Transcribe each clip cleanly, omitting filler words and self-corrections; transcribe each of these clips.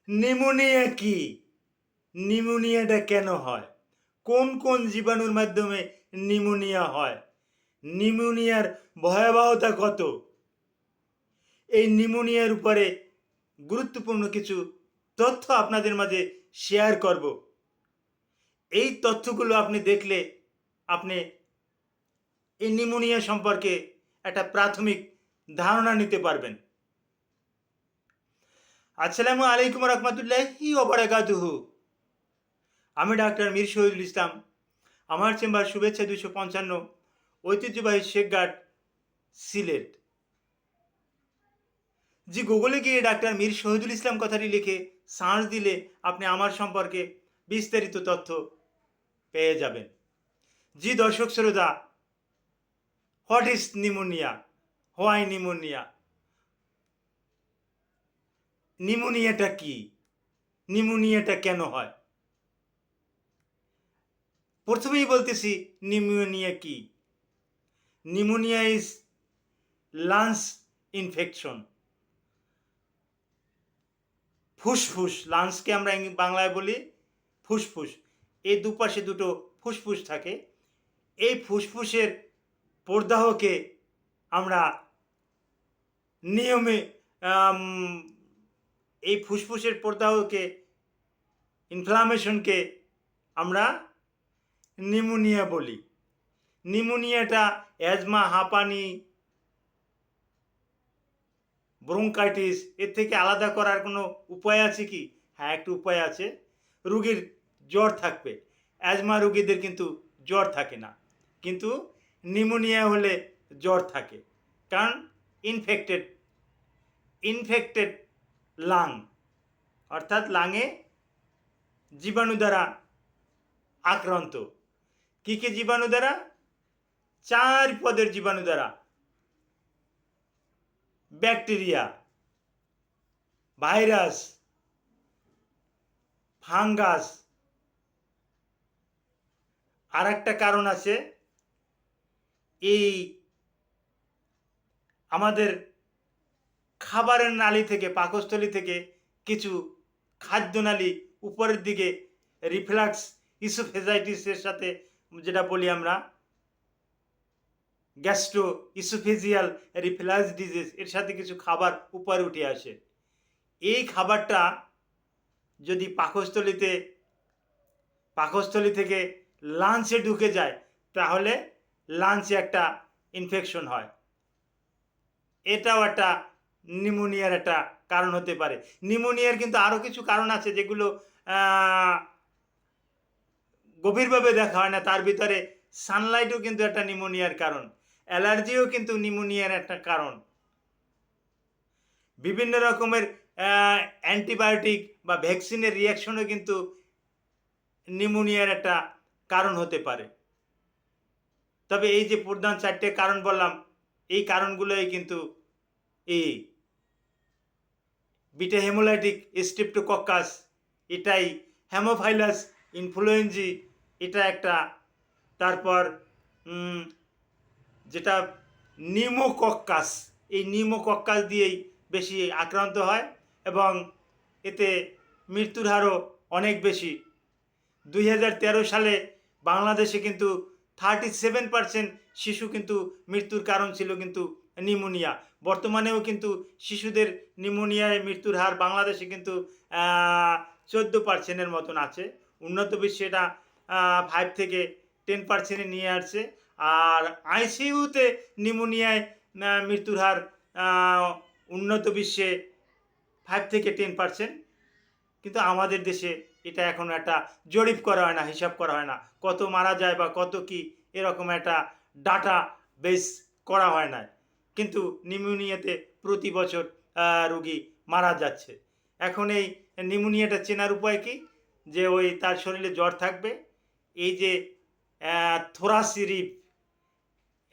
Pneumonia কি? নিউমোনিয়াটা কেন হয়? কোন কোন জীবাণুর মাধ্যমে নিউমোনিয়া হয়? নিউমোনিয়ার ভয়াবহতা কত? এই নিউমোনিয়ার উপরে গুরুত্বপূর্ণ কিছু তথ্য আপনাদের মাঝে শেয়ার করব। এই তথ্যগুলো আপনি দেখলে আপনি এই নিউমোনিয়া সম্পর্কে একটা প্রাথমিক ধারণা নিতে পারবেন। আসসালামু আলাইকুম রহমতুল্লাহি ওয়া বারাকাতুহু। আমি ডাক্তার মীর শহীদুল ইসলাম। আমার চেম্বার শুভেচ্ছা 255, ঐতিহ্যবাহী শেখঘাট, সিলেট। জি, গুগলে গিয়ে ডাক্তার মীর শহীদুল ইসলাম কথাটি লিখে সার্চ দিলে আপনি আমার সম্পর্কে বিস্তারিত তথ্য পেয়ে যাবেন। জি দর্শক শ্রোতা, what is pneumonia? Why pneumonia? নিউমোনিয়াটা কি? নিউমোনিয়াটা কেন হয়? প্রথমেই বলতেছি নিউমোনিয়া কি। Pneumonia is lungs infection. ফুসফুস, লাংসকে আমরা বাংলায় বলি ফুসফুস। এই দুপাশে দুটো ফুসফুস থাকে। এই ফুসফুসের প্রদাহকে আমরা নিয়মে আম, এই ফুসফুসের প্রদাহকে, ইনফ্লামেশনকে আমরা নিউমোনিয়া বলি। নিউমোনিয়াটা অ্যাজমা, হাঁপানি, ব্রঙ্কাইটিস এর থেকে আলাদা করার কোনো উপায় আছে কি? হ্যাঁ, একটু উপায় আছে। রুগীর জ্বর থাকবে। অ্যাজমা রুগীদের কিন্তু জ্বর থাকে না, কিন্তু নিউমোনিয়া হলে জ্বর থাকে। কারণ ইনফেক্টেড ইনফেক্টেড লাং, অর্থাৎ লাঙে জীবাণু দ্বারা আক্রান্ত। কী কী জীবাণু দ্বারা? 4 পদের জীবাণু দ্বারা। Bacteria, virus, fungus. আর একটা কারণ আছে, এই আমাদের খাবারের নালী থেকে, পাকস্থলী থেকে কিছু খাদ্যনালী উপরের দিকে রিফ্লাক্স ইসোফেজাইটিসের সাথে, যেটা বলি আমরা গ্যাস্ট্রো ইসোফেজিয়াল রিফ্লাক্স ডিজিজ, এর সাথে কিছু খাবার উপরে উঠে আসে। এই খাবারটা যদি পাকস্থলী থেকে লাঞ্চে ঢুকে যায়, তাহলে লাঞ্চে একটা ইনফেকশন হয়। এটাও একটা নিউমোনিয়ার একটা কারণ হতে পারে। নিউমোনিয়ার কিন্তু আরও কিছু কারণ আছে, যেগুলো গভীরভাবে দেখা হয় না। তার ভিতরে সানলাইটও কিন্তু একটা নিউমোনিয়ার কারণ। অ্যালার্জিও কিন্তু নিউমোনিয়ার একটা কারণ। বিভিন্ন রকমের অ্যান্টিবায়োটিক বা ভ্যাকসিনের রিয়াকশনও কিন্তু নিউমোনিয়ার একটা কারণ হতে পারে। তবে এই যে প্রধান 4টে কারণ বললাম, এই কারণগুলোই কিন্তু এই বিটা হেমোলাইটিক স্ট্রেপ্টোকক্কাস, এটাই হ্যামোফাইলাস ইনফ্লুয়েঞ্জি, এটা একটা। তারপর যেটা নিউমোকক্কাস, এই নিউমোকক্কাস দিয়েই বেশি আক্রান্ত হয় এবং এতে মৃত্যুর হারও অনেক বেশি। 2013 সালে বাংলাদেশে কিন্তু 37% শিশু কিন্তু মৃত্যুর কারণ ছিল কিন্তু নিউমোনিয়া। বর্তমানেও কিন্তু শিশুদের নিউমোনিয়ায় মৃত্যুর হার বাংলাদেশে কিন্তু 14%-এর মতন আছে। উন্নত বিশ্বে এটা 5 থেকে 10%-এ নিয়ে আসছে। আর আইসিইউতে নিউমোনিয়ায় মৃত্যুর হার উন্নত বিশ্বে 5 থেকে 10%, কিন্তু আমাদের দেশে এটা এখনও একটা জরিপ করা হয় না, হিসাব করা হয় না কত মারা যায় বা কত কি, এরকম একটা ডাটা বেস করা হয় না। কিন্তু নিউমোনিয়াতে প্রতি বছর রুগী মারা যাচ্ছে। এখন এই নিউমোনিয়াটা চেনার উপায় কি? যে ওই তার শরীরে জ্বর থাকবে, এই যে থোরাসিরিপ,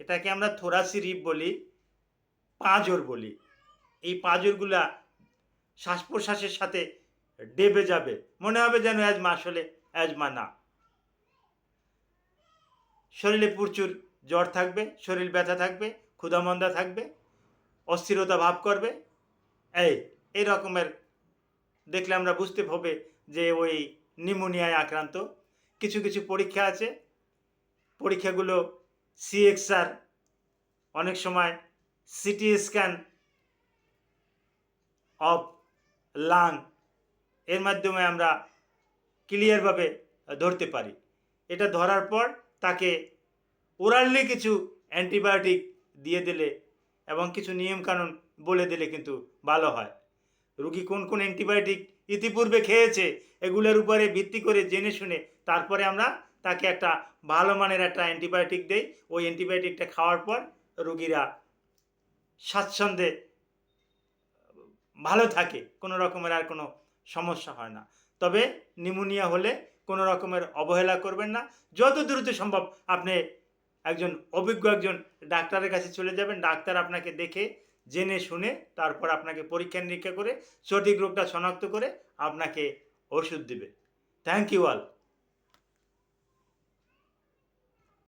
এটাকে আমরা থোরাসিরিপ বলি, পাঁজর বলি। এই পাঁজরগুলা শ্বাস প্রশ্বাসের সাথে ডেবে যাবে, মনে হবে যেন অ্যাজমা, আসলে অ্যাজমা না। শরীরে প্রচুর জ্বর থাকবে, শরীর ব্যথা থাকবে, ক্ষুধামন্দা থাকবে, অস্থিরতা ভাব করবে, এই রকমের দেখলে আমরা বুঝতে হবে যে ওই নিউমোনিয়ায় আক্রান্ত। কিছু কিছু পরীক্ষা আছে, পরীক্ষাগুলো সিএক্সআর, অনেক সময় সিটি স্ক্যান অফ লাং, এর মাধ্যমে আমরা ক্লিয়ারভাবে ধরতে পারি। এটা ধরার পর তাকে ওরালি কিছু অ্যান্টিবায়োটিক দিয়ে দিলে এবং কিছু নিয়মকানুন বলে দিলে কিন্তু ভালো হয়। রুগী কোন কোন অ্যান্টিবায়োটিক ইতিপূর্বে খেয়েছে এগুলোর উপরে ভিত্তি করে জেনে শুনে তারপরে আমরা তাকে একটা ভালো মানের একটা অ্যান্টিবায়োটিক দেই। ওই অ্যান্টিবায়োটিকটা খাওয়ার পর রুগীরা স্বাচ্ছন্দ্যে ভালো থাকে, কোনো রকমের আর কোনো সমস্যা হয় না। তবে নিউমোনিয়া হলে কোনো রকমের অবহেলা করবেন না। যত দ্রুত সম্ভব আপনি একজন অভিজ্ঞ একজন ডাক্তারের কাছে চলে যাবেন। ডাক্তার আপনাকে দেখে জেনে শুনে তারপর আপনাকে পরীক্ষা নিরীক্ষা করে সঠিক রোগটা শনাক্ত করে আপনাকে ওষুধ দিবে। Thank you all.